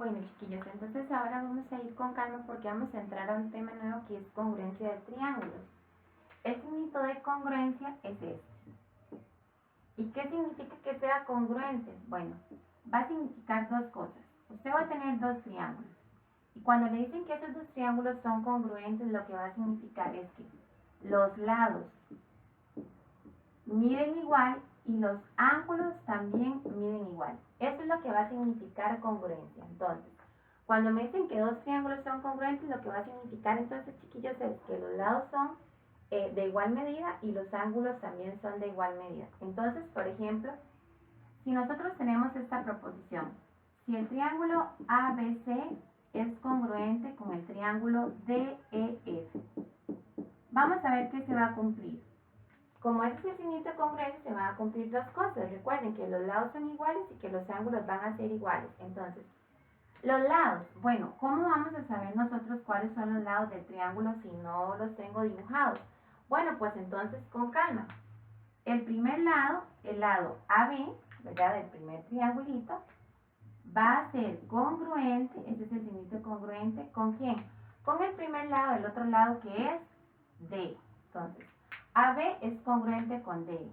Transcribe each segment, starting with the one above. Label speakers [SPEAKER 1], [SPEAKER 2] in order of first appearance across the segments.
[SPEAKER 1] Bueno, chiquillos, entonces ahora vamos a ir con calma porque vamos a entrar a un tema nuevo que es congruencia de triángulos. El significado de congruencia es este. ¿Y qué significa que sea congruente? Bueno, va a significar dos cosas. Usted va a tener dos triángulos. Y cuando le dicen que esos dos triángulos son congruentes, lo que va a significar es que los lados miden igual y los ángulos también miden igual. Eso es lo que va a significar congruencia. Entonces, cuando me dicen que dos triángulos son congruentes, lo que va a significar entonces, chiquillos, es que los lados son de igual medida y los ángulos también son de igual medida. Entonces, por ejemplo, si nosotros tenemos esta proposición, si el triángulo ABC es congruente con el triángulo DEF, vamos a ver qué se va a cumplir. Como ese es el significado de congruencia, se van a cumplir dos cosas. Recuerden que los lados son iguales y que los ángulos van a ser iguales. Entonces, los lados. Bueno, ¿cómo vamos a saber nosotros cuáles son los lados del triángulo si no los tengo dibujados? Bueno, pues entonces con calma. El primer lado, el lado AB, ¿verdad? Del primer triangulito, va a ser congruente, ese es el significado congruente, ¿con quién? Con el primer lado del otro lado que es D. Entonces, AB es congruente con D.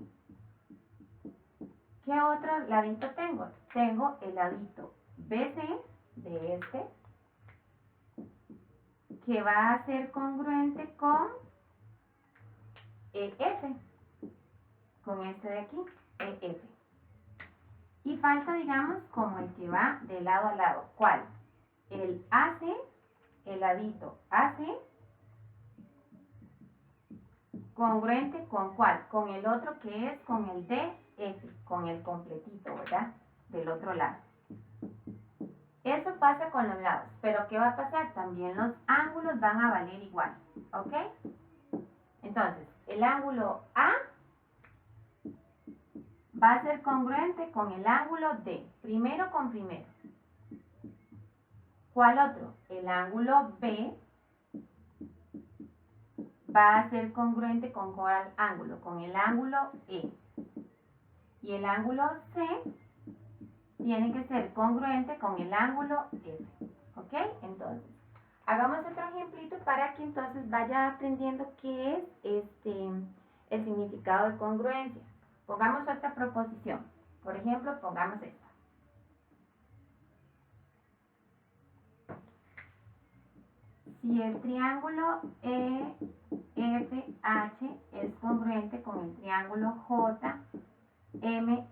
[SPEAKER 1] ¿Qué otro ladito tengo? Tengo el ladito BC de este, que va a ser congruente con EF, con este de aquí, EF. Y falta, digamos, como el que va de lado a lado. ¿Cuál? El AC, el ladito AC, congruente con ¿cuál? Con el otro que es con el DF, con el completito, ¿verdad? Del otro lado. Eso pasa con los lados, pero ¿qué va a pasar? También los ángulos van a valer igual, ¿ok? Entonces, el ángulo A va a ser congruente con el ángulo D, primero con primero. ¿Cuál otro? El ángulo B va a ser congruente con ¿cuál ángulo? Con el ángulo E. Y el ángulo C tiene que ser congruente con el ángulo F. ¿Ok? Entonces, hagamos otro ejemplito para que entonces vaya aprendiendo qué es el significado de congruencia. Pongamos otra proposición. Por ejemplo, pongamos esta. Si el triángulo EFH es congruente con el triángulo JML,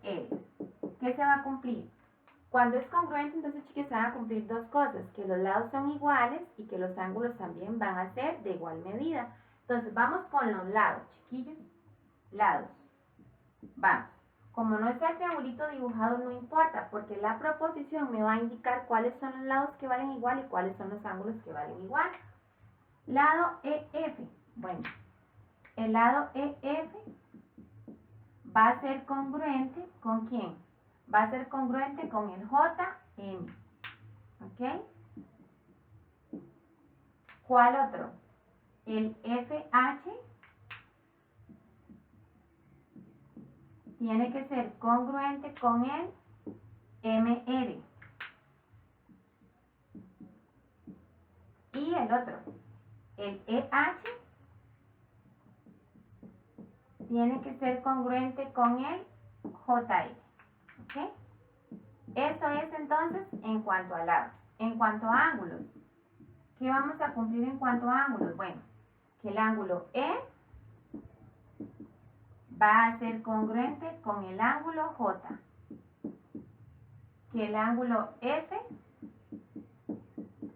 [SPEAKER 1] ¿qué se va a cumplir? Cuando es congruente, entonces, chicos, se van a cumplir dos cosas, que los lados son iguales y que los ángulos también van a ser de igual medida. Entonces, vamos con los lados, chiquillos. Lados. Vamos. Como no está el triangulito dibujado, no importa, porque la proposición me va a indicar cuáles son los lados que valen igual y cuáles son los ángulos que valen igual. Lado EF. Bueno, el lado EF va a ser congruente ¿con quién? Va a ser congruente con el JM. ¿Ok? ¿Cuál otro? El FH tiene que ser congruente con el MR. Y el otro, el EH, tiene que ser congruente con el JR. ¿Ok? Eso es entonces en cuanto a lados. En cuanto a ángulos, ¿qué vamos a cumplir en cuanto a ángulos? Bueno, que el ángulo E va a ser congruente con el ángulo J. Que el ángulo F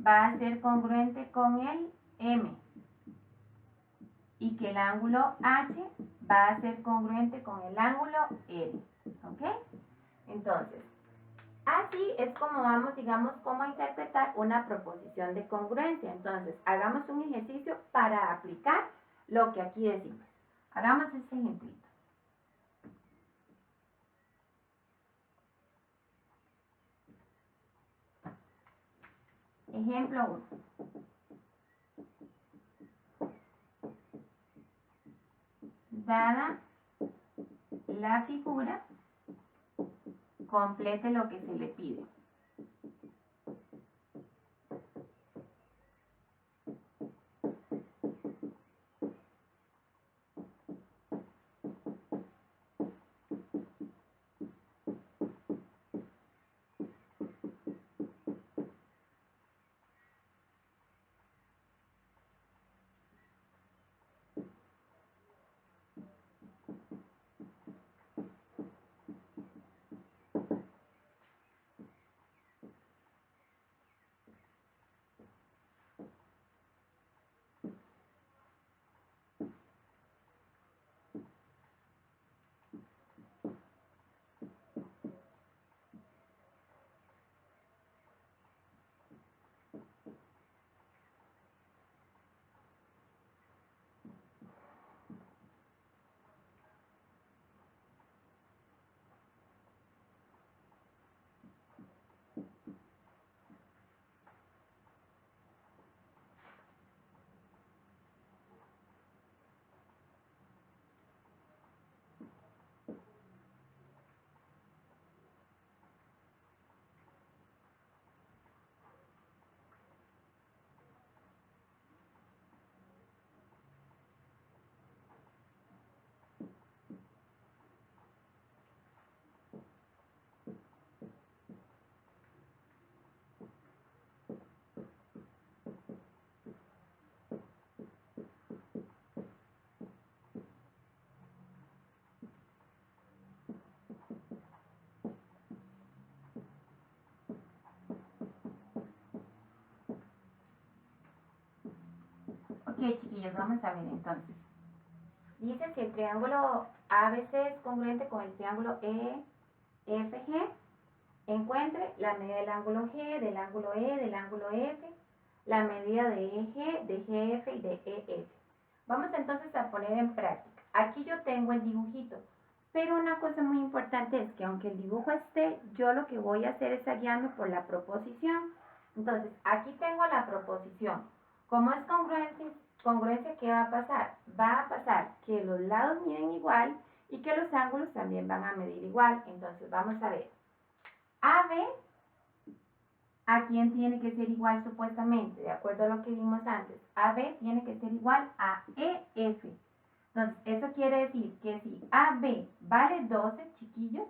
[SPEAKER 1] va a ser congruente con el M. Y que el ángulo H va a ser congruente con el ángulo L. ¿Ok? Entonces, así es como vamos, digamos, cómo interpretar una proposición de congruencia. Entonces, hagamos un ejercicio para aplicar lo que aquí decimos. Hagamos este ejemplito. Ejemplo 1. Dada la figura, complete lo que se le pide. chiquillos, vamos a ver entonces. Dice si el triángulo ABC es congruente con el triángulo EFG, encuentre la medida del ángulo G, del ángulo E, del ángulo F, la medida de EG, de GF y de EF. Vamos entonces a poner en práctica. Aquí yo tengo el dibujito, pero una cosa muy importante es que aunque el dibujo esté, yo lo que voy a hacer es guiarme por la proposición. Entonces, aquí tengo la proposición. Como es congruencia, ¿qué va a pasar? Va a pasar que los lados miden igual y que los ángulos también van a medir igual. Entonces, vamos a ver. AB, ¿a quién tiene que ser igual supuestamente? De acuerdo a lo que vimos antes. AB tiene que ser igual a EF. Entonces, eso quiere decir que si AB vale 12, chiquillos,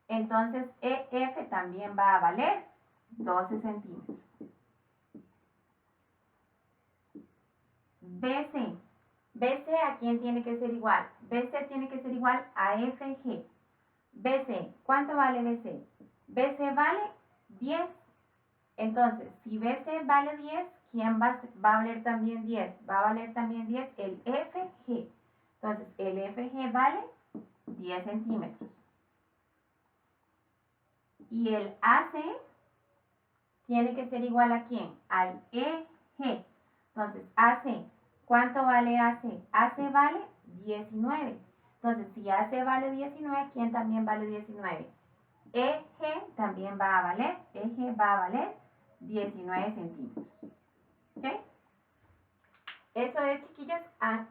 [SPEAKER 1] entonces EF también va a valer 12 centímetros. BC, ¿a quién tiene que ser igual? BC tiene que ser igual a FG. BC, ¿cuánto vale BC? BC vale 10. Entonces, si BC vale 10, ¿quién va a valer también 10? Va a valer también 10 el FG. Entonces, el FG vale 10 centímetros. Y el AC tiene que ser igual a ¿quién? Al EG. Entonces, AC, ¿cuánto vale AC? AC vale 19. Entonces, si AC vale 19, ¿quién también vale 19? EG también va a valer, EG va a valer 19 centímetros. ¿Ok? Eso es, chiquillos, a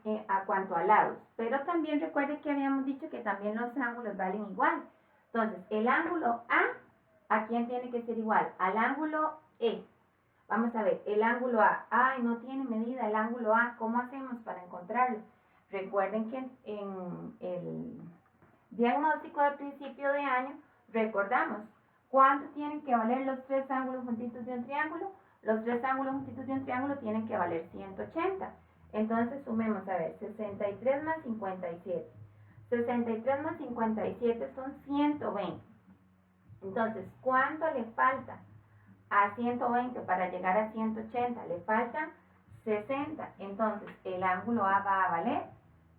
[SPEAKER 1] cuanto a lados. Pero también recuerden que habíamos dicho que también los ángulos valen igual. Entonces, el ángulo ¿a quién tiene que ser igual? Al ángulo E. Vamos a ver, el ángulo A. Ay, no tiene medida el ángulo A. ¿Cómo hacemos para encontrarlo? Recuerden que en el diagnóstico de principio de año, recordamos cuánto tienen que valer los tres ángulos juntitos de un triángulo. Los tres ángulos juntitos de un triángulo tienen que valer 180. Entonces sumemos, a ver, 63 más 57. 63 más 57 son 120. Entonces, ¿cuánto le falta a 120 para llegar a 180? Le faltan 60. Entonces, el ángulo A va a valer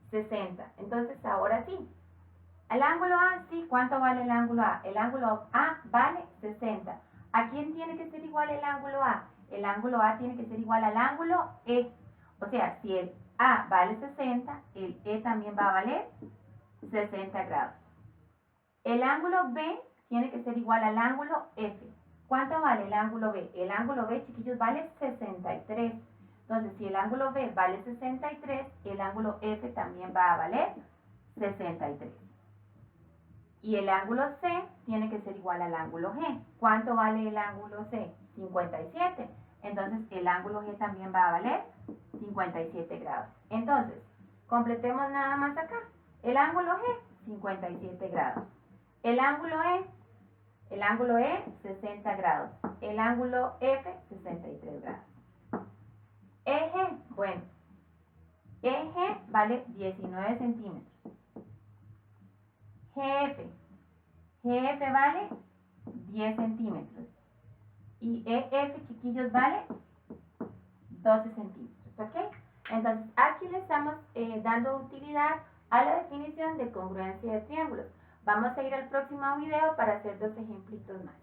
[SPEAKER 1] 60. Entonces, ahora sí. El ángulo A, sí, ¿cuánto vale el ángulo A? El ángulo A vale 60. ¿A quién tiene que ser igual el ángulo A? El ángulo A tiene que ser igual al ángulo E. O sea, si el A vale 60, el E también va a valer 60 grados. El ángulo B tiene que ser igual al ángulo F. ¿Cuánto vale el ángulo B? El ángulo B, chiquillos, vale 63. Entonces, si el ángulo B vale 63, el ángulo F también va a valer 63. Y el ángulo C tiene que ser igual al ángulo G. ¿Cuánto vale el ángulo C? 57. Entonces, el ángulo G también va a valer 57 grados. Entonces, completemos nada más acá. El ángulo G, 57 grados. El ángulo E, 60 grados. El ángulo F, 63 grados. EG, bueno, EG vale 19 centímetros. GF vale 10 centímetros. Y EF, chiquillos, vale 12 centímetros. ¿Ok? Entonces, aquí le estamos dando utilidad a la definición de congruencia de triángulos. Vamos a ir al próximo video para hacer 2 ejemplitos más.